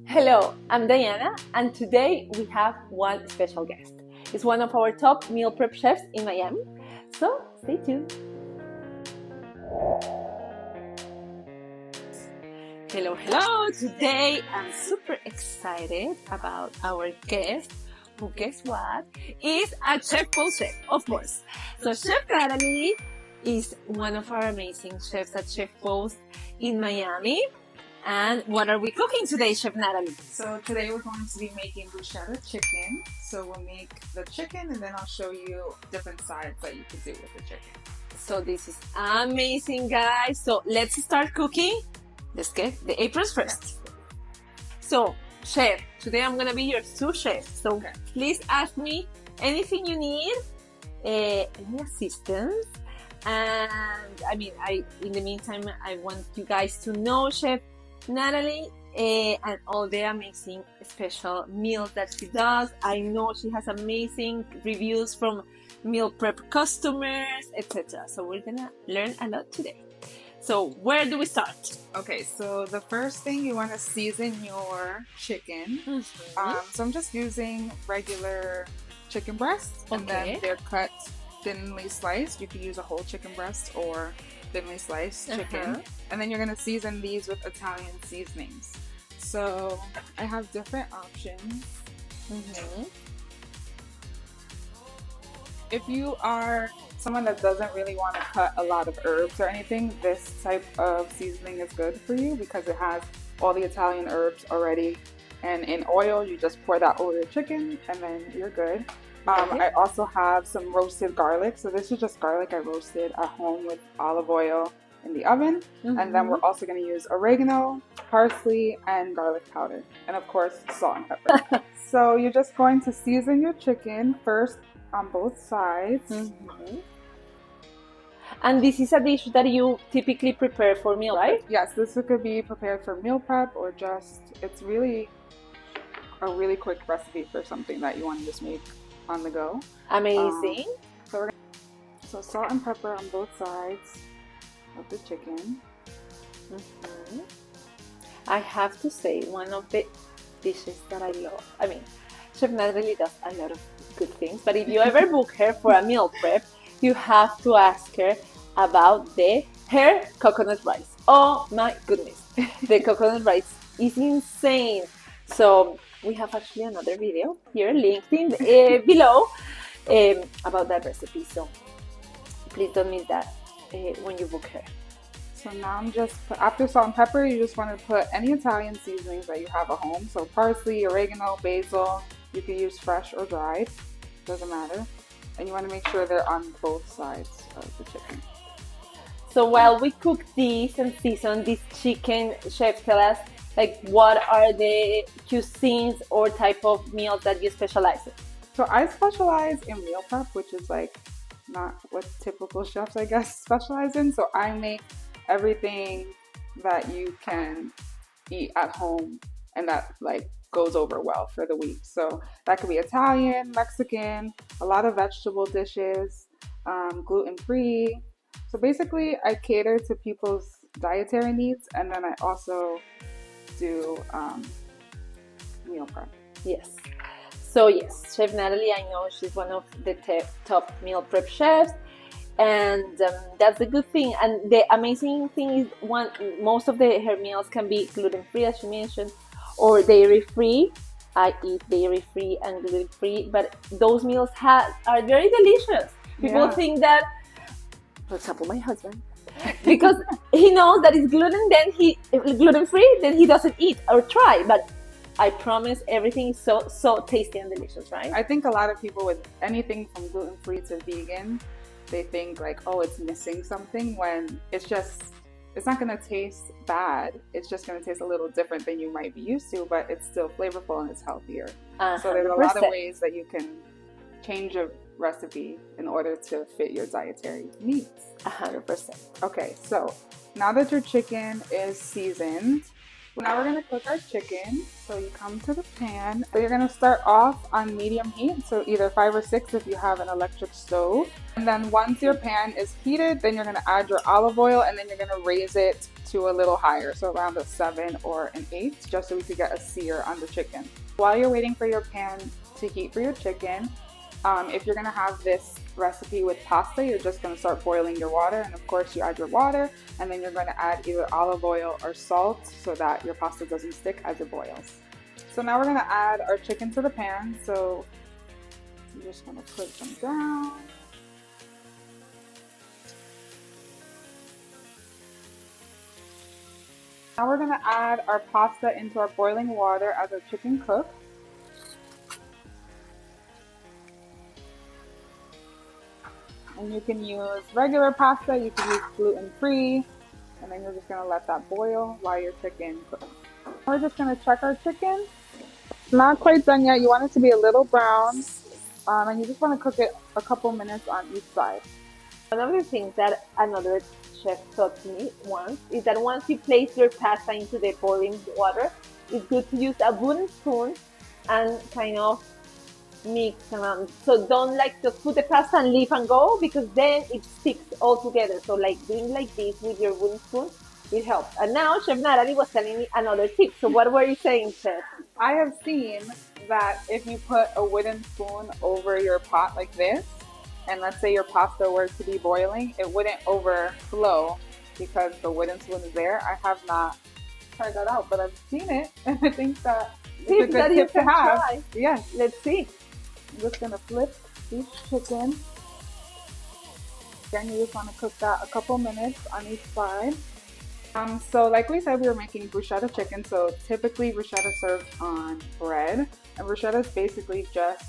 Hello, I'm Diana, and today we have one special guest. He's one of our top meal prep chefs in Miami, so stay tuned. Hello, hello! Today I'm super excited about our guest, who, guess what, is a chef post chef, of course. So Chef Natalie is one of our amazing chefs at Chef Post in Miami. And what are we cooking today, Chef Natalie? So today we're going to be making bruschetta chicken. So we'll make the chicken and then I'll show you different sides that you can do with the chicken. So this is amazing, guys. So let's start cooking. Let's get the aprons first. So, chef, today I'm gonna be your sous chef. So Okay. please ask me anything you need, any assistance. And in the meantime, I want you guys to know Chef Natalie and all the amazing special meals that she does. I know she has amazing reviews from meal prep customers, etc. So we're gonna learn a lot today. So where do we start? Okay, so the first thing you want to season your chicken. So I'm just using regular chicken breasts, and Okay. then they're cut thinly sliced. You could use a whole chicken breast or thinly sliced chicken. And then you're gonna season these with Italian seasonings. So I have different options. If you are someone that doesn't really want to cut a lot of herbs or anything, this type of seasoning is good for you because it has all the Italian herbs already. And in oil, you just pour that over the chicken and then you're good. I also have some roasted garlic. So this is just garlic I roasted at home with olive oil in the oven. And then we're also going to use oregano, parsley, and garlic powder. And of course, salt and pepper. So you're just going to season your chicken first on both sides. And this is a dish that you typically prepare for meal, right? Yes, this could be prepared for meal prep or just, it's really a really quick recipe for something that you want to just make on the go. Amazing. So salt and pepper on both sides of the chicken. I have to say, one of the dishes that I love. I mean, Chef Natalie does a lot of good things, but if you ever book her for a meal prep, you have to ask her about her coconut rice. Oh my goodness, the coconut rice is insane. So we have actually another video here linked in below about that recipe. So please don't miss that when you book her. So now I'm just, after salt and pepper, you just want to put any Italian seasonings that you have at home. So parsley, oregano, basil, you can use fresh or dried, doesn't matter. And you want to make sure they're on both sides of the chicken. So while we cook this and season this chicken, chef, tell us, like, what are the cuisines or type of meals that you specialize in? So I specialize in meal prep, which is like not what typical chefs, I guess, specialize in. So I make everything that you can eat at home and that like goes over well for the week. So that could be Italian, Mexican, a lot of vegetable dishes, gluten-free. So basically I cater to people's dietary needs, and then I also do meal prep. Yes. So yes, Chef Natalie, I know she's one of the top meal prep chefs, and that's a good thing. And the amazing thing is, most of her meals can be gluten-free, as you mentioned, or dairy-free. I eat dairy-free and gluten-free, but those meals are very delicious. People think that, for example, my husband, because he knows that it's gluten-free, then he doesn't eat or try. But I promise everything is so tasty and delicious, right? I think a lot of people with anything from gluten-free to vegan, they think like, oh, it's missing something, when it's not going to taste bad. It's just going to taste a little different than you might be used to, but it's still flavorful and it's healthier. 100%. So there's a lot of ways that you can change a recipe in order to fit your dietary needs. 100%. Okay, so now that your chicken is seasoned, Now we're gonna cook our chicken. So you come to the pan. So you're gonna start off on medium heat, so either 5 or 6 if you have an electric stove. And then once your pan is heated, then you're gonna add your olive oil, and then you're gonna raise it to a little higher, so around a 7 or an 8, just so we could get a sear on the chicken. While you're waiting for your pan to heat for your chicken, if you're gonna have this recipe with pasta, you're just gonna start boiling your water, and of course you add your water, and then you're gonna add either olive oil or salt so that your pasta doesn't stick as it boils. So now we're gonna add our chicken to the pan. So I'm just gonna put them down. Now we're gonna add our pasta into our boiling water as our chicken cooks. And you can use regular pasta, you can use gluten-free, and then you're just gonna let that boil while your chicken cooks. We're just gonna check our chicken. It's not quite done yet. You want it to be a little brown, and you just want to cook it a couple minutes on each side. One of the things that another chef taught me once is that once you place your pasta into the boiling water, it's good to use a wooden spoon and kind of mix around. So don't like just put the pasta and leave and go, because then it sticks all together. So like doing like this with your wooden spoon, it helps. And now Chef Natalie was telling me another tip. So what were you saying, Chef? I have seen that if you put a wooden spoon over your pot like this, and let's say your pasta were to be boiling, it wouldn't overflow because the wooden spoon is there. I have not tried that out, but I've seen it, and I think that it's a good tip to have. Try. Yes. Let's see. I'm just gonna flip each chicken. Again, you just want to cook that a couple minutes on each side. So like we said, we were making bruschetta chicken. So typically bruschetta is served on bread, and bruschetta is basically just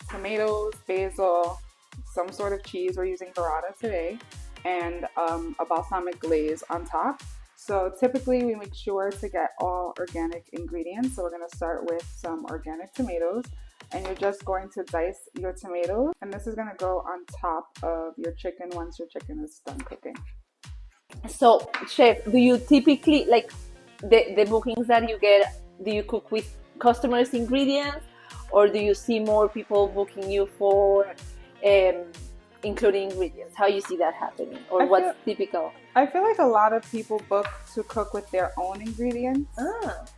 tomatoes, basil, some sort of cheese. We're using burrata today, and a balsamic glaze on top. So typically we make sure to get all organic ingredients. So we're gonna start with some organic tomatoes, and you're just going to dice your tomatoes, and this is gonna go on top of your chicken once your chicken is done cooking. So, Chef, do you typically, like, the bookings that you get, do you cook with customers' ingredients, or do you see more people booking you for including ingredients? How you see that happening, or what's typical? I feel like a lot of people book to cook with their own ingredients.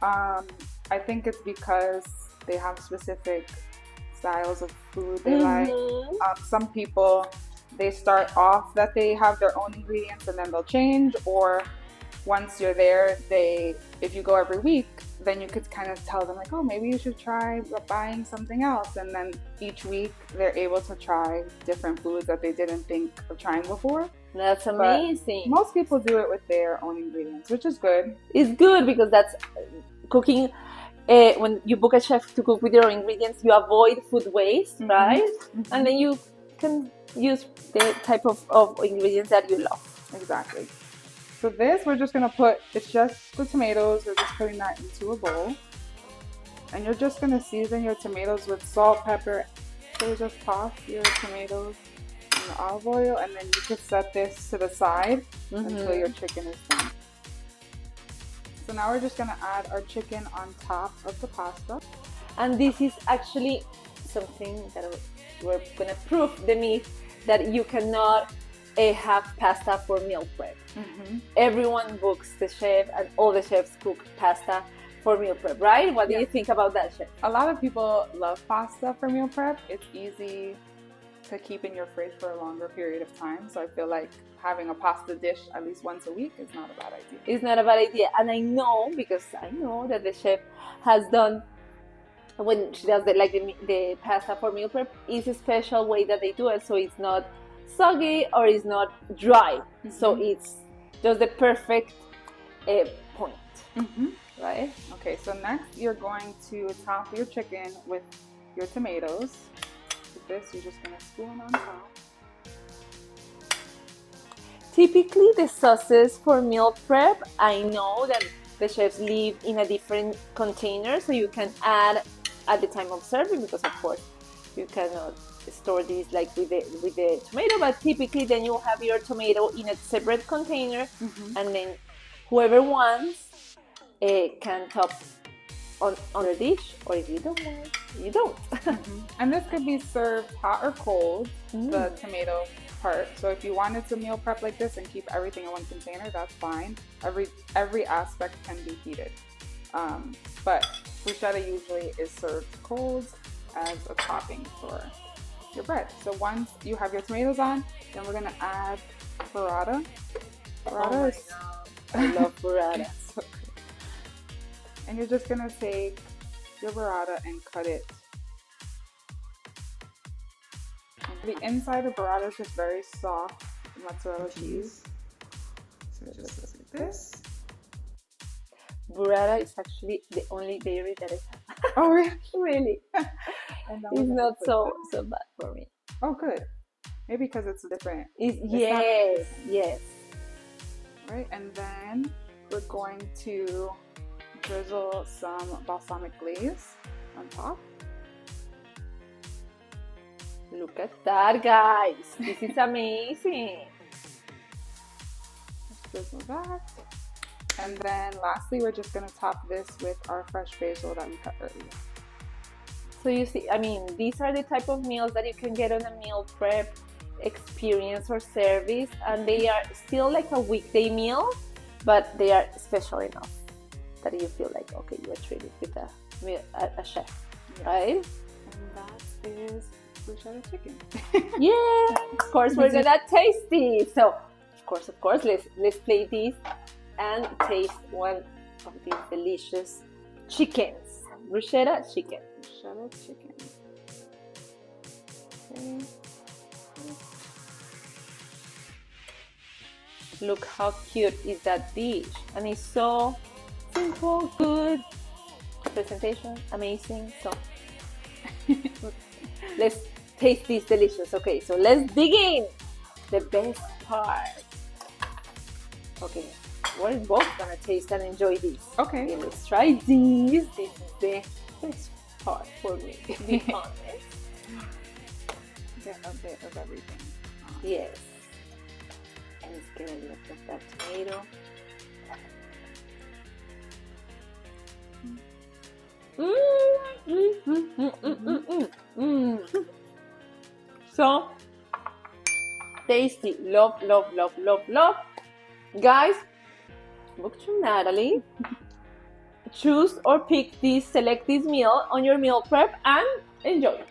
I think it's because they have specific styles of food they like. Some people, they start off that they have their own ingredients and then they'll change, or once you're there, if you go every week, then you could kind of tell them like, oh, maybe you should try buying something else, and then each week they're able to try different foods that they didn't think of trying before. That's amazing. But most people do it with their own ingredients, which is good. It's good because that's cooking. When you book a chef to cook with your own ingredients, you avoid food waste, right? And then you can use the type of ingredients that you love. Exactly. So this, we're just gonna put, it's just the tomatoes, we're just putting that into a bowl. And you're just gonna season your tomatoes with salt, pepper. So just toss your tomatoes in the olive oil, and then you could set this to the side until your chicken is done. So now we're just gonna add our chicken on top of the pasta. And this is actually something that we're gonna prove the myth that you cannot have pasta for meal prep. Everyone books the chef, and all the chefs cook pasta for meal prep, right? What do you think about that, chef? A lot of people love pasta for meal prep. It's easy to keep in your fridge for a longer period of time. So I feel like having a pasta dish at least once a week is not a bad idea. It's not a bad idea. And I know, because I know that the chef has done, when she does the pasta for meal prep, is a special way that they do it, so it's not soggy or it's not dry. So it's just the perfect point, right? Okay, so next you're going to top your chicken with your tomatoes. With this, you're just gonna spoon on top. Typically, the sauces for meal prep, I know that the chefs leave in a different container, so you can add at the time of serving, because of course you cannot store these like with the tomato, but typically then you have your tomato in a separate container, and then whoever wants can top on your dish, or if you don't want, you don't. And this could be served hot or cold, the tomato part. So if you wanted to meal prep like this and keep everything in one container, that's fine. Every aspect can be heated. But bruschetta usually is served cold as a topping for your bread. So once you have your tomatoes on, then we're gonna add burrata. Burrata is, I love burrata. So good. And you're just gonna take your burrata and cut it. The inside of burrata is just very soft mozzarella cheese. So it just looks like this. Burrata is actually the only dairy that I have. Oh, really? Really? And It's not so bad for me. Oh, good. Maybe because it's different. Yes. Right, and then we're going to drizzle some balsamic glaze on top. Look at that, guys. This is amazing. Let's drizzle that. And then lastly, we're just going to top this with our fresh basil that we cut earlier. So you see, I mean, these are the type of meals that you can get on a meal prep experience or service, and they are still like a weekday meal, but they are special enough that you feel like, okay, you are treated with a chef, right? And that is bruschetta chicken. Yeah, of course we're gonna taste this. So, of course, let's play this and taste one of these delicious chickens. Bruschetta chicken. Bruschetta chicken. Okay. Look how cute is that dish, and it's so simple, good presentation, amazing. So let's taste this delicious. Okay, so let's dig in. The best part. Okay, we're both gonna taste and enjoy this. Okay, let's try this. This is the best part for me, to be honest. Get a bit of everything. Yes. Let's get a look at that tomato. So tasty. Love. Guys, book to Natalie. Choose or pick this, select this meal on your meal prep and enjoy.